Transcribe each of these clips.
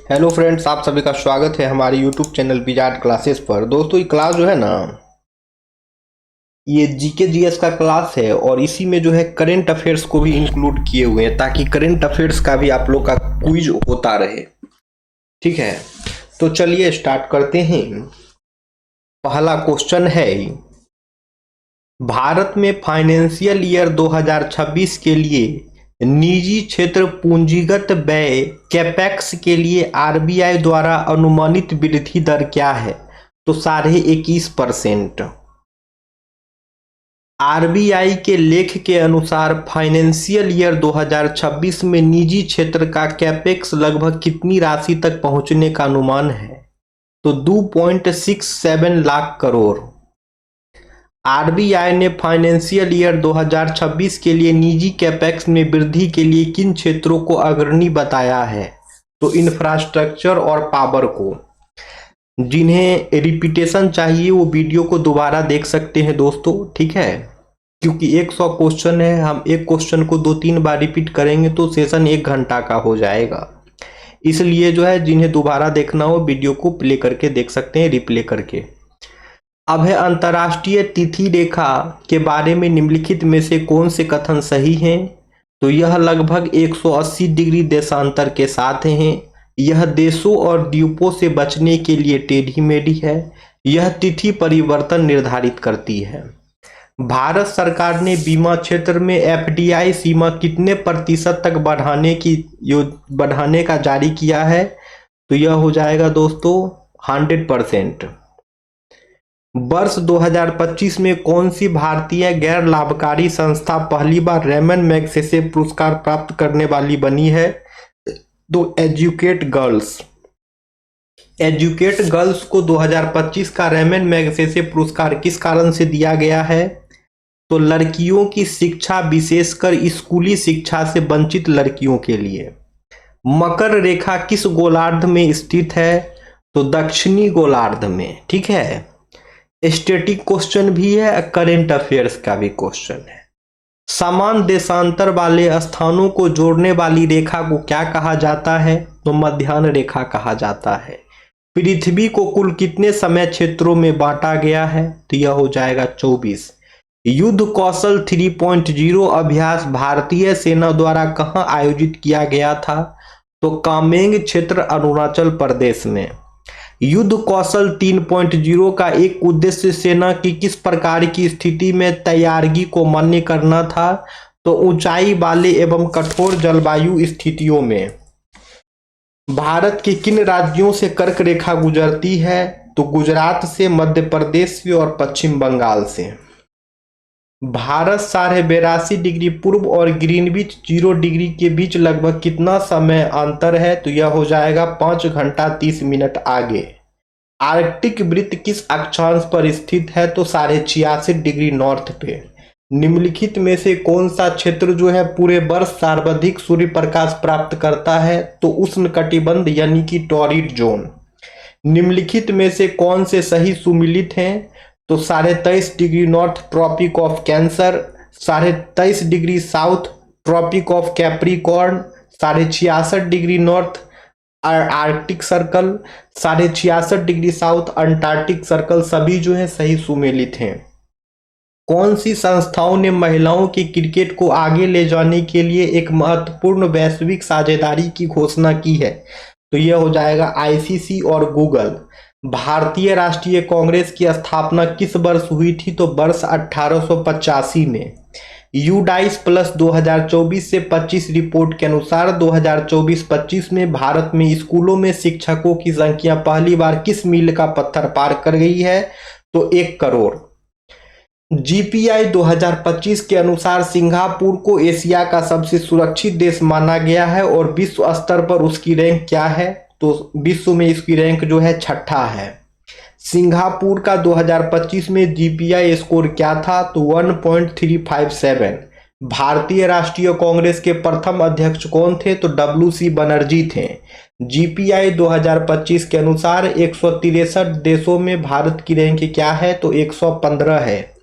Hello friends, आप सभी का स्वागत है हमारे यूट्यूब चैनल विजार्ड क्लासेस पर। दोस्तों, ये क्लास जो है ना, ये जीके जीएस का क्लास है और इसी में जो है करंट अफेयर्स को भी इंक्लूड किए हुए हैं ताकि करंट अफेयर्स का भी आप लोग का क्विज होता रहे। ठीक है, तो चलिए स्टार्ट करते हैं। पहला क्वेश्चन है, भारत में फाइनेंशियल ईयर 2026 के लिए निजी क्षेत्र पूंजीगत व्यय कैपेक्स के लिए आरबीआई द्वारा अनुमानित वृद्धि दर क्या है? तो 21.5%। आरबीआई के लेख के अनुसार फाइनेंशियल ईयर 2026 में निजी क्षेत्र का कैपेक्स लगभग कितनी राशि तक पहुंचने का अनुमान है? तो 2.67 लाख करोड़। आरबीआई ने फाइनेंशियल ईयर 2026 के लिए निजी कैपेक्स में वृद्धि के लिए किन क्षेत्रों को अग्रणी बताया है? तो इंफ्रास्ट्रक्चर और पावर को। जिन्हें रिपीटेशन चाहिए वो वीडियो को दोबारा देख सकते हैं दोस्तों, ठीक है, क्योंकि 100 क्वेश्चन है। हम एक क्वेश्चन को 2-3 बार रिपीट करेंगे तो सेशन 1 घंटा का हो जाएगा। इसलिए जो है जिन्हें दोबारा देखना हो वीडियो को प्ले करके देख सकते हैं, रिप्ले करके। अब है अंतर्राष्ट्रीय तिथि रेखा के बारे में निम्नलिखित में से कौन से कथन सही हैं? तो यह लगभग 180 डिग्री देशांतर के साथ हैं। यह देशों और द्वीपों से बचने के लिए टेढ़ी मेढ़ी है। यह तिथि परिवर्तन निर्धारित करती है। भारत सरकार ने बीमा क्षेत्र में एफडीआई सीमा कितने प्रतिशत तक बढ़ाने का जारी किया है? तो यह हो जाएगा दोस्तों 100%। वर्ष 2025 में कौन सी भारतीय गैर लाभकारी संस्था पहली बार रेमन मैगसेसे पुरस्कार प्राप्त करने वाली बनी है? तो एजुकेट गर्ल्स। एजुकेट गर्ल्स को 2025 का रेमन मैगसेसे पुरस्कार किस कारण से दिया गया है? तो लड़कियों की शिक्षा, विशेषकर स्कूली शिक्षा से वंचित लड़कियों के लिए। मकर रेखा किस गोलार्ध में स्थित है? तो दक्षिणी गोलार्ध में। ठीक है, स्टैटिक क्वेश्चन भी है, करंट अफेयर्स का भी क्वेश्चन है। समान देशांतर वाले स्थानों को जोड़ने वाली रेखा को क्या कहा जाता है? तो मध्याह्न रेखा कहा जाता है। पृथ्वी को कुल कितने समय क्षेत्रों में बांटा गया है? तो यह हो जाएगा 24। युद्ध कौशल 3.0 अभ्यास भारतीय सेना द्वारा कहां आयोजित किया गया था? तो कामेंग क्षेत्र, अरुणाचल प्रदेश में। युद्ध कौशल 3.0 का एक उद्देश्य सेना की किस प्रकार की स्थिति में तैयारी को मान्य करना था? तो ऊंचाई वाले एवं कठोर जलवायु स्थितियों में। भारत के किन राज्यों से कर्क रेखा गुजरती है? तो गुजरात से, मध्य प्रदेश से और पश्चिम बंगाल से। भारत 82.5 डिग्री पूर्व और ग्रीनविच 0 डिग्री के बीच लगभग कितना समय अंतर है? तो यह हो जाएगा 5 घंटा 30 मिनट आगे। आर्कटिक वृत्त किस अक्षांश पर स्थित है? तो 86.5 डिग्री नॉर्थ पे। निम्नलिखित में से कौन सा क्षेत्र जो है पूरे वर्ष सर्वाधिक सूर्य प्रकाश प्राप्त करता है? तो उष्ण कटिबंध यानी कि टॉरिड जोन। निम्नलिखित में से कौन से सही सुमिलित हैं? तो 23.5 degree north Tropic of Cancer, 23.5 degree south Tropic of Capricorn, 66.5 degree north Arctic Circle, 66.5 degree south Antarctic Circle, सभी जो है सही सुमेलित हैं। कौन सी संस्थाओं ने महिलाओं के क्रिकेट को आगे ले जाने के लिए एक महत्वपूर्ण वैश्विक साझेदारी की घोषणा की है? तो यह हो जाएगा आईसीसी और गूगल। भारतीय राष्ट्रीय कांग्रेस की स्थापना किस वर्ष हुई थी? तो वर्ष 1885 में। यूडाइस प्लस 2024 से 25 रिपोर्ट के अनुसार 2024-25 में भारत में स्कूलों में शिक्षकों की संख्या पहली बार किस मील का पत्थर पार कर गई है? तो 1 करोड़। जीपीआई 2025 के अनुसार सिंगापुर को एशिया का सबसे सुरक्षित देश माना गया है और विश्व स्तर पर उसकी रैंक क्या है? तो विश्व में इसकी रैंक जो है 6ठा है। सिंगापुर का 2025 में जीपीआई स्कोर क्या था? तो 1.357। भारतीय राष्ट्रीय कांग्रेस के प्रथम अध्यक्ष कौन थे? तो WC बनर्जी थे। जीपीआई 2025 के अनुसार 163 देशों में भारत की रैंक क्या है? तो 115 है।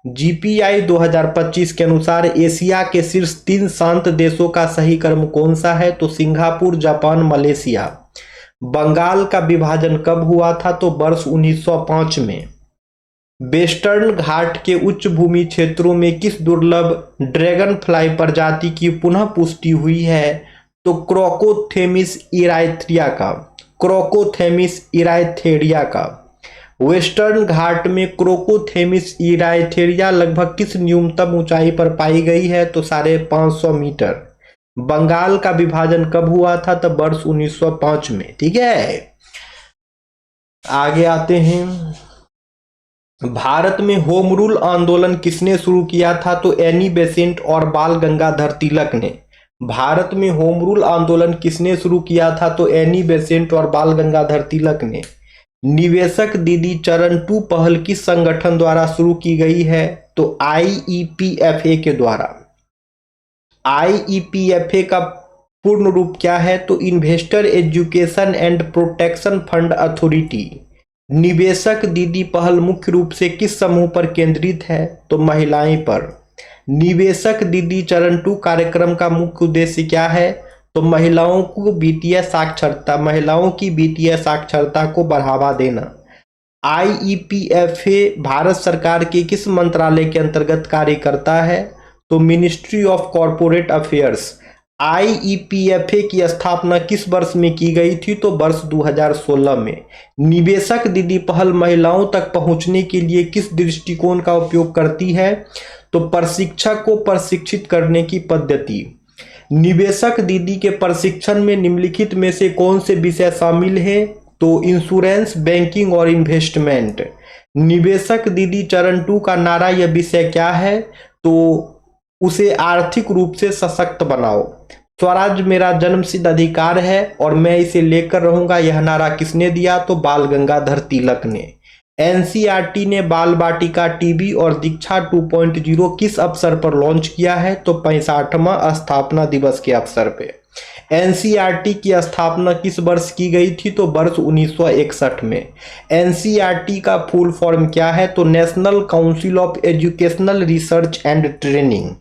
जीपीआई 2025 के अनुसार एशिया के शीर्ष 3 शांत देशों का सही क्रम कौन सा है? तो सिंगापुर, जापान, मलेशिया। बंगाल का विभाजन कब हुआ था? तो वर्ष 1905 में। वेस्टर्न घाट के उच्च भूमि क्षेत्रों में किस दुर्लभ ड्रैगन फ्लाई प्रजाति की पुनः पुष्टि हुई है? तो क्रोकोथेमिस इराइथेरिया का। क्रोकोथेमिस इराइथेरिया का। वेस्टर्न घाट में क्रोकोथेमिस इराइथेरिया लगभग किस न्यूनतम ऊंचाई पर पाई गई है? तो 550 मीटर। बंगाल का विभाजन कब हुआ था? तब वर्ष 1905 में। ठीक है, आगे आते हैं। भारत में होम रूल आंदोलन किसने शुरू किया था? तो एनी बेसेंट और बाल गंगाधर तिलक ने। भारत में होम रूल आंदोलन किसने शुरू किया था? तो एनी बेसेंट और बाल गंगाधर तिलक ने। निवेशक दीदी चरण 2 पहल किस संगठन द्वारा शुरू की गई है? तो आईईपीएफए के द्वारा। आईईपीएफए का पूर्ण रूप क्या है? तो investor education and protection fund authority. निवेशक दीदी पहल मुख्य रूप से किस समूह पर केंद्रित है? तो महिलाएं पर। निवेशक दीदी चरण 2 कार्यक्रम का मुख्य उद्देश्य क्या है? तो महिलाओं की वित्तीय साक्षरता को बढ़ावा देना। आईईपीएफए भारत सरकार के किस मंत्रालय के अंतर्गत कार्य करता है? तो मिनिस्ट्री ऑफ कॉरपोरेट अफेयर्स। आईईपीएफए की स्थापना किस वर्ष में की गई थी? तो वर्ष 2016 में। निवेशक दीदी पहल महिलाओं तक पहुंचने के लिए किस दृष्टिकोण का उपयोग करती है? तो प्रशिक्षक को प्रशिक्षित करने की पद्धति। निवेशक दीदी के प्रशिक्षण में निम्नलिखित में से कौन से विषय शामिल हैं? तो इंश्योरेंस, बैंकिंग और इन्वेस्टमेंट। निवेशक दीदी चरण 2 का नारा यह विषय क्या है? तो उसे आर्थिक रूप से सशक्त बनाओ। स्वराज मेरा जन्मसिद्ध अधिकार है और मैं इसे लेकर रहूंगा, यह नारा किसने दिया? तो बाल गंगाधर तिलक ने। एनसीईआरटी ने बाल बाटिका, टीबी और दीक्षा 2.0 किस अवसर पर लॉन्च किया है? तो 65वां स्थापना दिवस के अवसर पे। एनसीईआरटी की स्थापना किस वर्ष की गई थी? तो वर्ष 1961 में। एनसीईआरटी का फुल फॉर्म क्या है? तो national council of educational research and training.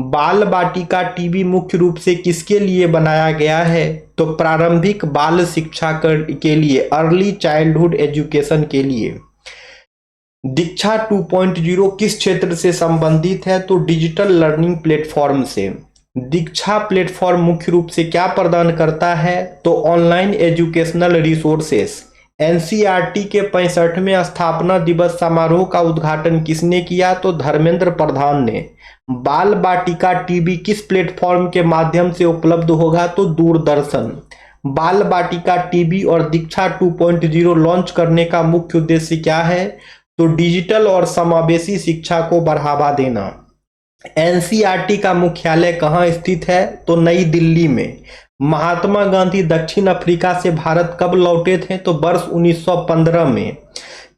बाल बाटिका टीबी मुख्य रूप से किसके लिए बनाया गया है? तो प्रारंभिक बाल शिक्षा के लिए, अर्ली चाइल्डहुड एजुकेशन के लिए। दीक्षा 2.0 किस क्षेत्र से संबंधित है? तो डिजिटल लर्निंग प्लेटफॉर्म से। दीक्षा प्लेटफॉर्म मुख्य रूप से क्या प्रदान करता है? तो ऑनलाइन एजुकेशनल रिसोर्सेस। एनसीईआरटी के 65वें स्थापना दिवस समारोह का उद्घाटन किसने किया? तो धर्मेंद्र प्रधान ने। बाल बाटिका टीबी किस प्लेटफॉर्म के माध्यम से उपलब्ध होगा? तो दूरदर्शन। बाल बाटिका टीबी और दीक्षा 2.0 लॉन्च करने का मुख्य उद्देश्य क्या है? तो डिजिटल और समावेशी शिक्षा को बढ़ावा देना। एनसीईआरटी का मुख्यालय कहाँ स्थित है? तो नई दिल्ली में। महात्मा गांधी दक्षिण अफ्रीका से भारत कब लौटे थे? तो वर्ष 1915 में।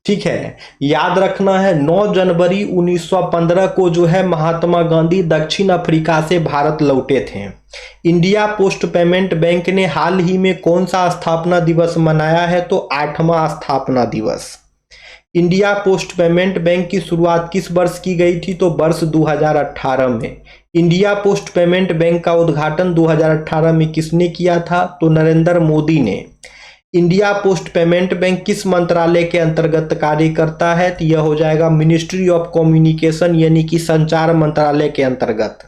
ठीक है, याद रखना है 9 जनवरी 1915 को जो है महात्मा गांधी दक्षिण अफ्रीका से भारत लौटे थे। इंडिया पोस्ट पेमेंट बैंक ने हाल ही में कौन सा स्थापना दिवस मनाया है? तो 8वां स्थापना दिवस। इंडिया पोस्ट पेमेंट बैंक की शुरुआत किस वर्ष की गई थी? तो वर्ष 2018 में। इंडिया पोस्ट पेमेंट बैंक का उद्घाटन 2018 में किसने किया था? तो नरेंद्र मोदी ने। इंडिया पोस्ट पेमेंट बैंक किस मंत्रालय के अंतर्गत कार्य करता है? तो यह हो जाएगा मिनिस्ट्री ऑफ कम्युनिकेशन, यानी कि संचार मंत्रालय के अंतर्गत।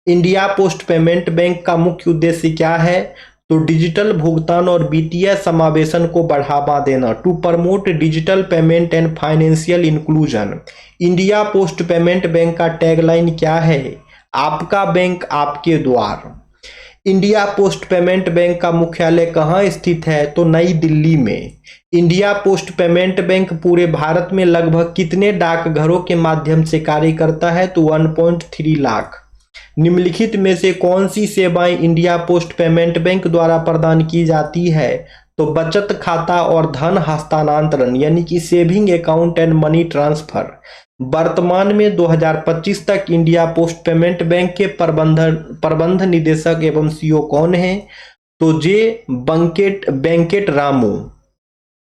इंडिया पोस्ट पेमेंट बैंक का मुख्य उद्देश्य क्या है? तो डिजिटल भुगतान और वित्तीय समावेशन को बढ़ावा देना। To promote digital payment and financial inclusion. India post payment bank का टैगलाइन क्या है? आपका बैंक आपके द्वार। इंडिया पोस्ट पेमेंट बैंक का मुख्यालय कहाँ स्थित है? तो नई दिल्ली में। इंडिया पोस्ट पेमेंट बैंक पूरे भारत में लगभग कितने डाकघरों के माध्यम से कार्य करता है? तो 1.3 लाख। निम्नलिखित में से कौन सी सेवाएं इंडिया पोस्ट पेमेंट बैंक द्वारा प्रदान की जाती है? तो बचत खाता और धन हस्तांतरण, यानी कि saving account and money transfer. वर्तमान में 2025 तक इंडिया पोस्ट पेमेंट बैंक के प्रबंध निदेशक एवं सीईओ कौन है? तो जे वेंकट रामू।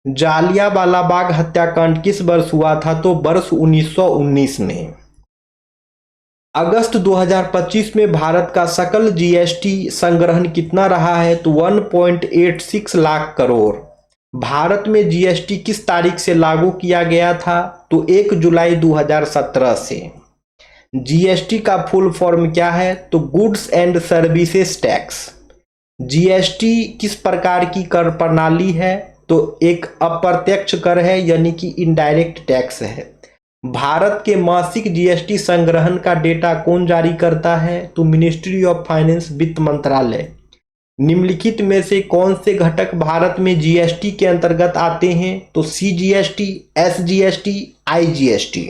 जालियांवाला बाग हत्याकांड किस वर्ष हुआ था? तो वर्ष 1919 में। अगस्त 2025 में भारत का सकल जीएसटी संग्रहण कितना रहा है? तो 1.86 लाख करोड़। भारत में जीएसटी किस तारीख से लागू किया गया था? तो 1 जुलाई 2017 से। जीएसटी का फुल फॉर्म क्या है? तो goods and services tax. GST किस प्रकार की कर प्रणाली है? तो एक अप्रत्यक्ष कर है, यानी कि इनडायरेक्ट टैक्स है। भारत के मासिक जीएसटी संग्रहण का डेटा कौन जारी करता है? तो मिनिस्ट्री ऑफ फाइनेंस, वित्त मंत्रालय। निम्नलिखित में से कौन से घटक भारत में जीएसटी के अंतर्गत आते हैं? तो सीजीएसटी, एसजीएसटी, आईजीएसटी।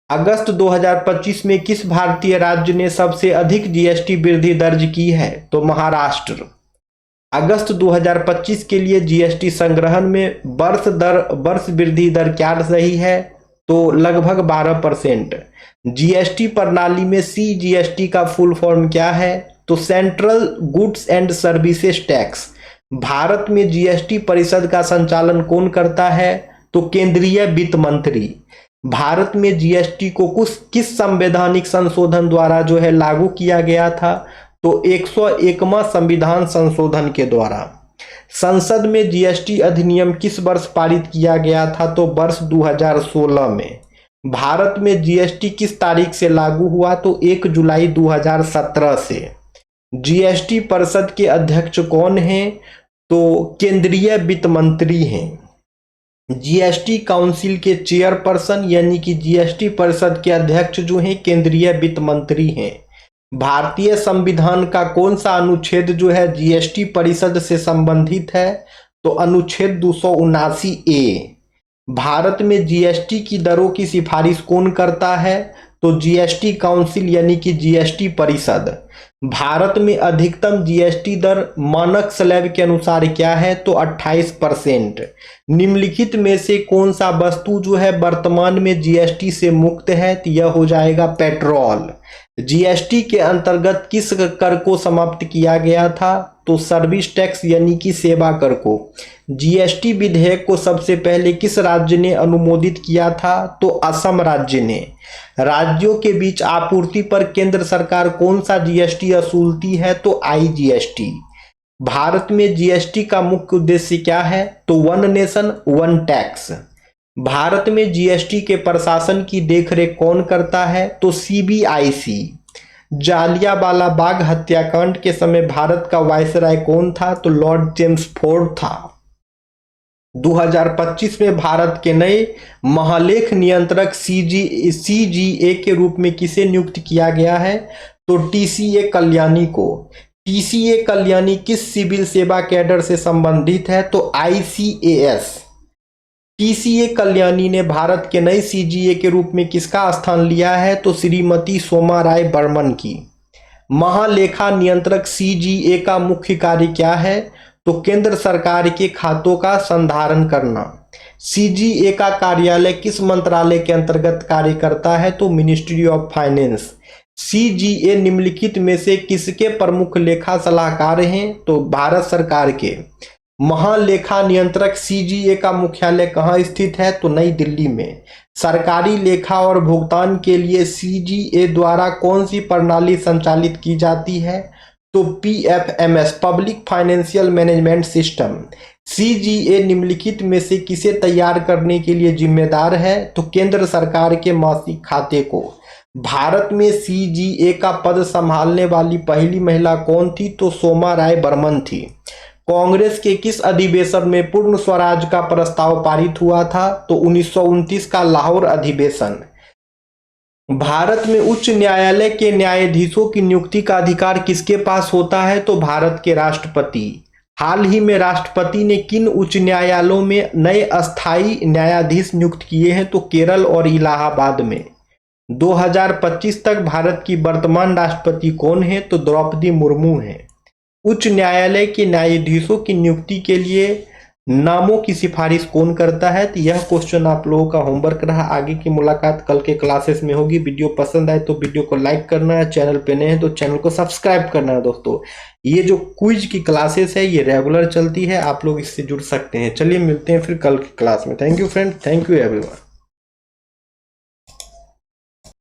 अगस्त 2025 में किस भारतीय राज्य ने सबसे अधिक जीएसटी वृद्धि दर्ज की है? तो महाराष्ट्र। अगस्त 2025 के लिए जीएसटी संग्रहण में वर्ष वृद्धि दर क्या रही है? तो लगभग 12%। जीएसटी प्रणाली में सीजीएसटी का फुल फॉर्म क्या है? तो central goods and services tax. Bharat में जीएसटी परिषद का संचालन कौन करता है? तो केंद्रीय वित्त मंत्री। भारत में जीएसटी को किस संवैधानिक संशोधन द्वारा जो है लागू किया गया था? तो 101वां संविधान संशोधन के द्वारा। संसद में जीएसटी अधिनियम किस वर्ष पारित किया गया था? तो वर्ष 2016 में। भारत में जीएसटी किस तारीख से लागू हुआ? तो 1 जुलाई 2017 से। जीएसटी परिषद के अध्यक्ष कौन हैं? तो केंद्रीय वित्त मंत्री हैं। जीएसटी काउंसिल के चेयरपर्सन यानी कि जीएसटी परिषद के अध्यक्ष जो हैं केंद्रीय वित्त मंत्री हैं। भारतीय संविधान का कौन सा अनुच्छेद जो है जीएसटी परिषद से संबंधित है? तो अनुच्छेद 279A। भारत में जीएसटी की दरों की सिफारिश कौन करता है? तो जीएसटी काउंसिल यानी कि जीएसटी परिषद। भारत में अधिकतम जीएसटी दर मानक स्लैब के अनुसार क्या है? तो 28%। निम्नलिखित में से कौन सा वस्तु जो है वर्तमान में जीएसटी से मुक्त है? तो यह हो जाएगा पेट्रोल। जीएसटी के अंतर्गत किस कर को समाप्त किया गया था? तो सर्विस टैक्स यानी कि सेवा कर को। जीएसटी विधेयक को सबसे पहले किस राज्य ने अनुमोदित किया था? तो असम राज्य ने। राज्यों के बीच आपूर्ति पर केंद्र सरकार कौन सा जीएसटी वसूलती है? तो आईजीएसटी। भारत में जीएसटी का मुख्य उद्देश्य क्या है? तो one nation one tax. Bharat में जीएसटी के प्रशासन की देखरेख कौन करता है? तो सीबीआईसी। जालियांवाला बाग हत्याकांड के समय भारत का वायसराय कौन था? तो लॉर्ड चेम्सफोर्ड था। 2025 में भारत के नए महालेख नियंत्रक सीजीए के रूप में किसे नियुक्त किया गया है? तो टीसीए कल्याणी को। टीसीए कल्याणी किस सिविल सेवा कैडर से संबंधित है? तो आईसीएएस। टीसीए कल्याणी ने भारत के नए सीजीए के रूप में किसका स्थान लिया है? तो श्रीमती सोमा राय बर्मन की। महालेखा नियंत्रक सीजीए का मुख्य कार्य क्या है? तो केंद्र सरकार के खातों का संधारण करना। सीजीए का कार्यालय किस मंत्रालय के अंतर्गत कार्य करता है? तो मिनिस्ट्री ऑफ फाइनेंस। सीजीए निम्नलिखित में से किसके प्रमुख लेखा सलाहकार हैं? तो भारत सरकार के। महालेखा नियंत्रक सीजीए का मुख्यालय कहाँ स्थित है? तो नई दिल्ली में। सरकारी लेखा और भुगतान के लिए सीजीए द्वारा कौन सी प्रणाली संचालित की जाती है? तो PFMS, public financial management system. CGA निम्नलिखित में से किसे तैयार करने के लिए जिम्मेदार है? तो केंद्र सरकार के मासिक खाते को। भारत में सीजीए का पद संभालने वाली पहली महिला कौन थी? तो सोमा राय बर्मन थी। कांग्रेस के किस अधिवेशन में पूर्ण स्वराज का प्रस्ताव पारित हुआ था? तो 1929 का लाहौर अधिवेशन। भारत में उच्च न्यायालय के न्यायाधीशों की नियुक्ति का अधिकार किसके पास होता है? तो भारत के राष्ट्रपति। हाल ही में राष्ट्रपति ने किन उच्च न्यायालयों में नए अस्थायी न्यायाधीश नियुक्त किए हैं? तो केरल और इलाहाबाद में। 2025 तक भारत की वर्तमान राष्ट्रपति कौन है? तो द्रौपदी मुर्मू हैं। उच्च न्यायालय के न्यायाधीशों की नियुक्ति के लिए नामों की सिफारिश कौन करता है? तो यह क्वेश्चन आप लोगों का होमवर्क रहा। आगे की मुलाकात कल के क्लासेस में होगी। वीडियो पसंद आए तो वीडियो को लाइक करना है, चैनल पे नए हैं तो चैनल को सब्सक्राइब करना है। दोस्तों ये जो क्विज की क्लासेस है ये रेगुलर चलती है, आप लोग इससे जुड़ सकते हैं। चलिए मिलते हैं फिर कल की क्लास में। Thank you friend, thank you everyone.